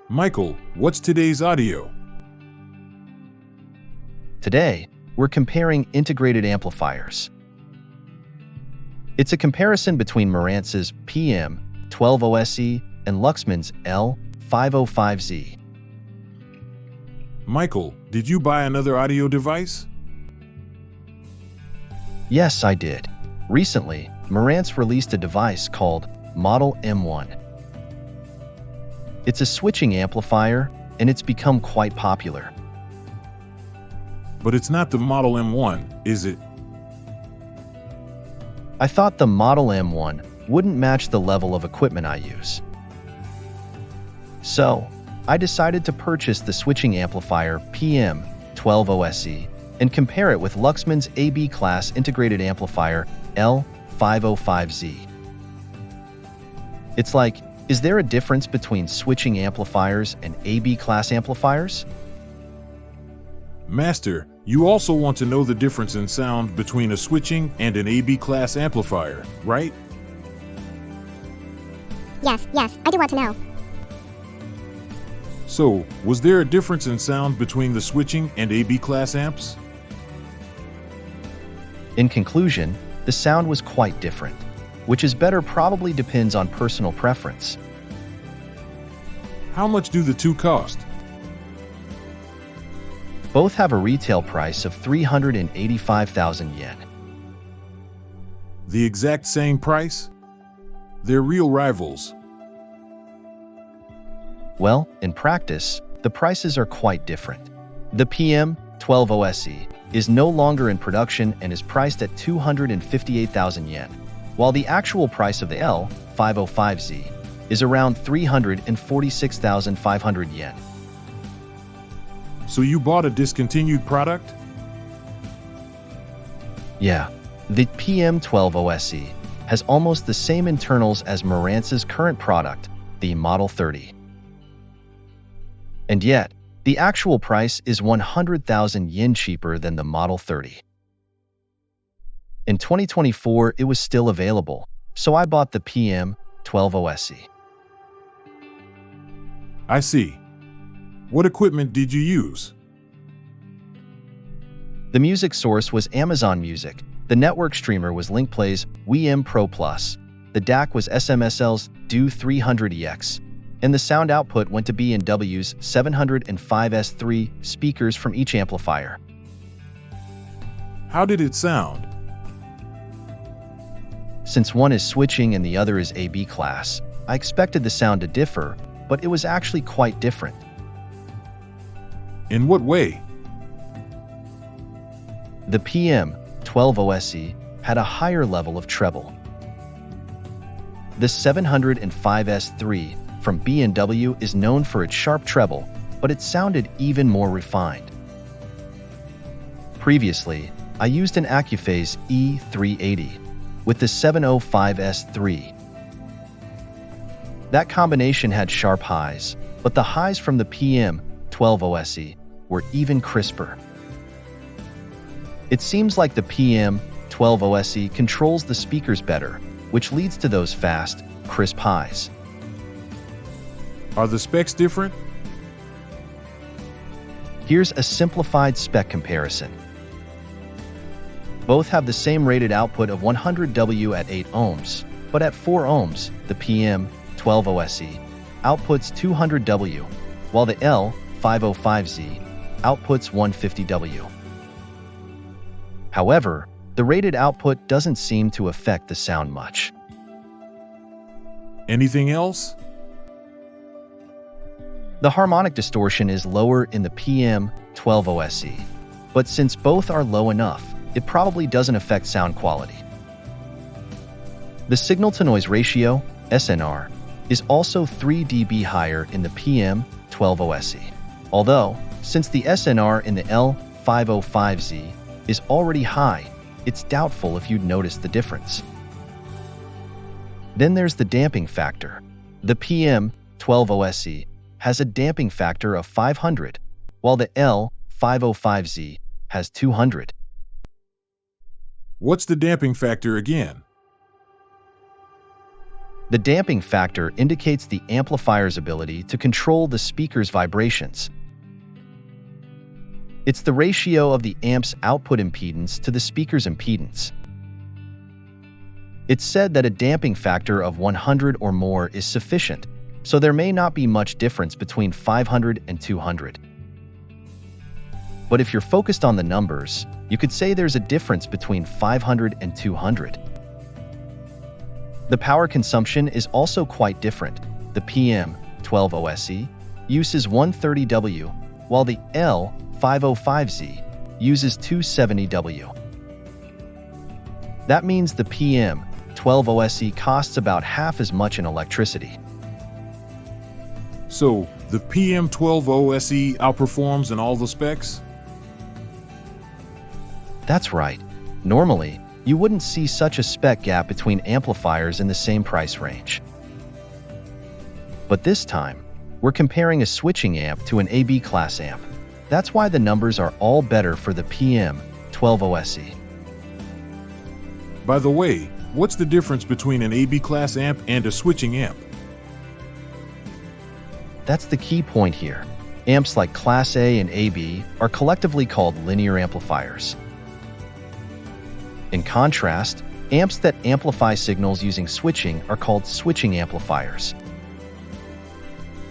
Michael, what's today's audio? Today, we're comparing integrated amplifiers. It's a comparison between Marantz's PM-12 OSE and Luxman's L-505Z. Michael, did you buy another audio device? Yes, I did. Recently, Marantz released a device called Model M1. It's a switching amplifier, and it's become quite popular. But it's not the Model M1, is it? I thought the Model M1 wouldn't match the level of equipment I use. So, I decided to purchase the switching amplifier PM-12 OSE and compare it with Luxman's AB class integrated amplifier L-505Z. It's like, is there a difference between switching amplifiers and AB class amplifiers? Master, you also want to know the difference in sound between a switching and an AB class amplifier, right? Yes, I do want to know. So, was there a difference in sound between the switching and AB class amps? In conclusion, the sound was quite different. Which is better probably depends on personal preference. How much do the two cost? Both have a retail price of 385,000 yen. The exact same price? They're real rivals. Well, in practice, the prices are quite different. The PM-12 OSE is no longer in production and is priced at 258,000 yen, while the actual price of the L-505Z is around 346,500 yen. So you bought a discontinued product? Yeah, the PM-12 OSE has almost the same internals as Marantz's current product, the Model 30. And yet, the actual price is 100,000 yen cheaper than the Model 30. In 2024, it was still available, so I bought the PM-12 OSE. I see. What equipment did you use? The music source was Amazon Music, the network streamer was LinkPlay's WM Pro Plus, the DAC was SMSL's DO 300EX, and the sound output went to B&W's 705S3 speakers from each amplifier. How did it sound? Since one is switching and the other is AB class, I expected the sound to differ, but it was actually quite different. In what way? The PM-12 OSE had a higher level of treble. The 705S3 from B&W is known for its sharp treble, but it sounded even more refined. Previously, I used an Accuphase E380 with the 705S3. That combination had sharp highs, but the highs from the PM-12 OSE were even crisper. It seems like the PM-12 OSE controls the speakers better, which leads to those fast, crisp highs. Are the specs different? Here's a simplified spec comparison. Both have the same rated output of 100 W at 8 ohms, but at 4 ohms, the PM-12 OSE outputs 200 W, while the L-505Z outputs 150 W. However, the rated output doesn't seem to affect the sound much. Anything else? The harmonic distortion is lower in the PM-12 OSE, but since both are low enough, it probably doesn't affect sound quality. The signal-to-noise ratio, SNR, is also 3 dB higher in the PM-12 OSE, although, since the SNR in the L-505Z is already high, it's doubtful if you'd notice the difference. Then there's the damping factor. The PM-12 OSE has a damping factor of 500, while the L-505Z has 200. What's the damping factor again? The damping factor indicates the amplifier's ability to control the speaker's vibrations. It's the ratio of the amp's output impedance to the speaker's impedance. It's said that a damping factor of 100 or more is sufficient, so there may not be much difference between 500 and 200. But if you're focused on the numbers, you could say there's a difference between 500 and 200. The power consumption is also quite different. The PM-12 OSE uses 130W, while the L-505Z uses 270W. That means the PM-12 OSE costs about half as much in electricity. So, the PM-12 OSE outperforms in all the specs? That's right. Normally, you wouldn't see such a spec gap between amplifiers in the same price range. But this time, we're comparing a switching amp to an AB class amp. That's why the numbers are all better for the PM-12 OSE. By the way, what's the difference between an AB class amp and a switching amp? That's the key point here. Amps like Class A and AB are collectively called linear amplifiers. In contrast, amps that amplify signals using switching are called switching amplifiers.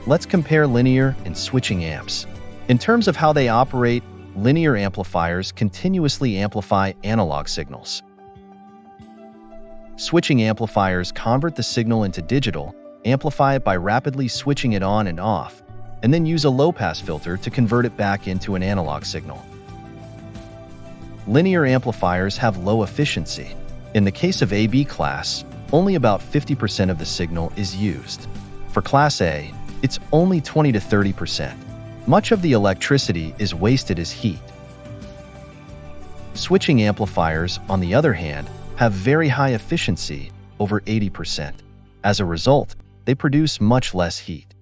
Let's compare linear and switching amps. In terms of how they operate, linear amplifiers continuously amplify analog signals. Switching amplifiers convert the signal into digital, amplify it by rapidly switching it on and off, and then use a low-pass filter to convert it back into an analog signal. Linear amplifiers have low efficiency. In the case of AB class, only about 50% of the signal is used. For Class A, it's only 20 to 30%. Much of the electricity is wasted as heat. Switching amplifiers, on the other hand, have very high efficiency, over 80%. As a result, they produce much less heat.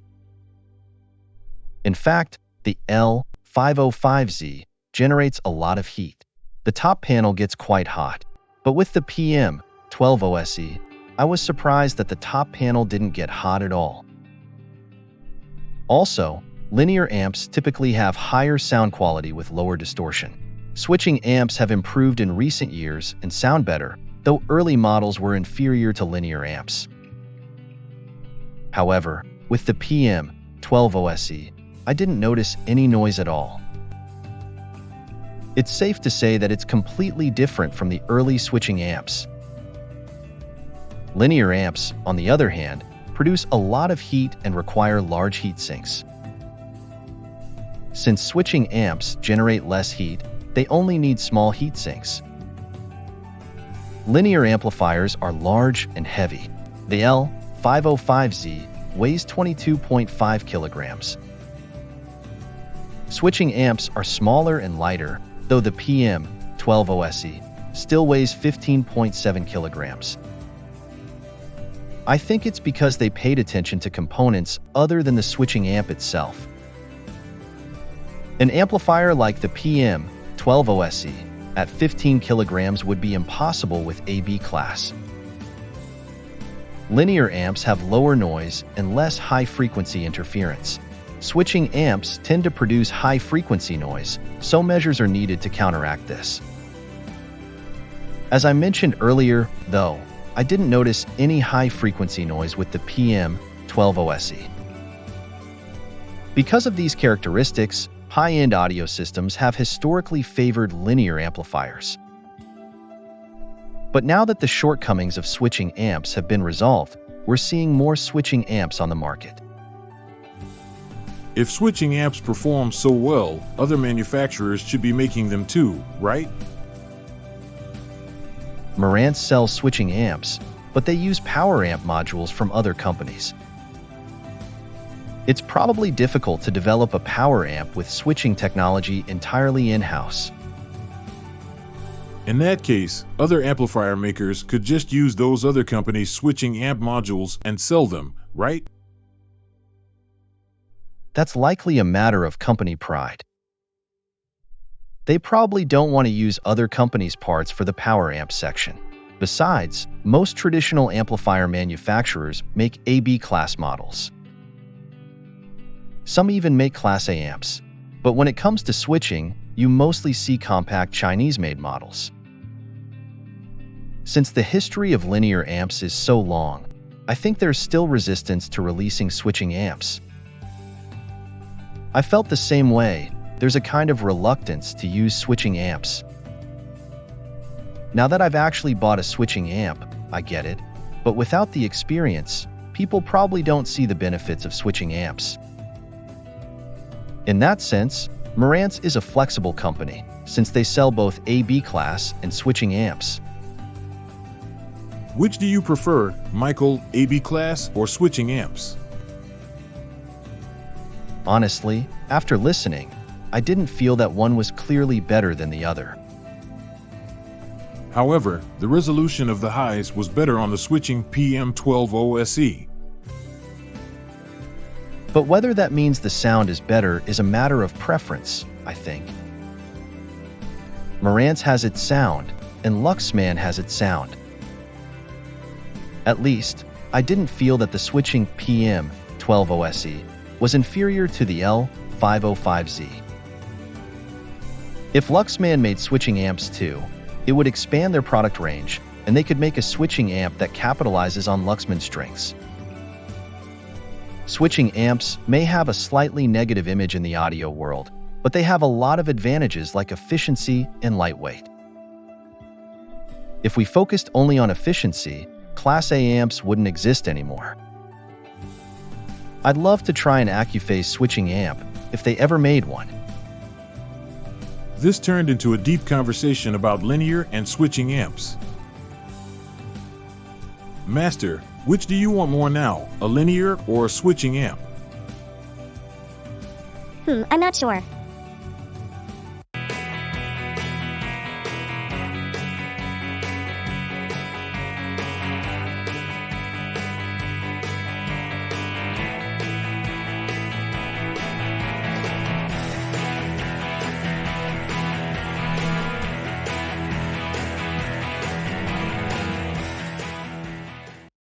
In fact, the L-505Z generates a lot of heat. The top panel gets quite hot, but with the PM-12 OSE, I was surprised that the top panel didn't get hot at all. Also, linear amps typically have higher sound quality with lower distortion. Switching amps have improved in recent years and sound better, though early models were inferior to linear amps. However, with the PM-12 OSE, I didn't notice any noise at all. It's safe to say that it's completely different from the early switching amps. Linear amps, on the other hand, produce a lot of heat and require large heat sinks. Since switching amps generate less heat, they only need small heat sinks. Linear amplifiers are large and heavy. The L-505Z weighs 22.5 kilograms. Switching amps are smaller and lighter, though the PM-12 OSE still weighs 15.7 kilograms. I think it's because they paid attention to components other than the switching amp itself. An amplifier like the PM-12 OSE at 15 kilograms would be impossible with AB class. Linear amps have lower noise and less high-frequency interference. Switching amps tend to produce high-frequency noise, so measures are needed to counteract this. As I mentioned earlier, though, I didn't notice any high-frequency noise with the PM-12 OSE. Because of these characteristics, high-end audio systems have historically favored linear amplifiers. But now that the shortcomings of switching amps have been resolved, we're seeing more switching amps on the market. If switching amps perform so well, other manufacturers should be making them too, right? Marantz sells switching amps, but they use power amp modules from other companies. It's probably difficult to develop a power amp with switching technology entirely in-house. In that case, other amplifier makers could just use those other companies' switching amp modules and sell them, right? That's likely a matter of company pride. They probably don't want to use other companies' parts for the power amp section. Besides, most traditional amplifier manufacturers make AB class models. Some even make Class A amps. But when it comes to switching, you mostly see compact Chinese-made models. Since the history of linear amps is so long, I think there's still resistance to releasing switching amps. I felt the same way. There's a kind of reluctance to use switching amps. Now that I've actually bought a switching amp, I get it, but without the experience, people probably don't see the benefits of switching amps. In that sense, Marantz is a flexible company, since they sell both AB class and switching amps. Which do you prefer, Michael, AB class or switching amps? Honestly, after listening, I didn't feel that one was clearly better than the other. However, the resolution of the highs was better on the switching PM-12 OSE. But whether that means the sound is better is a matter of preference, I think. Marantz has its sound, and Luxman has its sound. At least, I didn't feel that the switching PM-12 OSE was inferior to the L-505Z. If Luxman made switching amps too, it would expand their product range, and they could make a switching amp that capitalizes on Luxman's strengths. Switching amps may have a slightly negative image in the audio world, but they have a lot of advantages like efficiency and lightweight. If we focused only on efficiency, Class A amps wouldn't exist anymore. I'd love to try an Accuphase switching amp if they ever made one. This turned into a deep conversation about linear and switching amps. Master, which do you want more now, a linear or a switching amp? I'm not sure.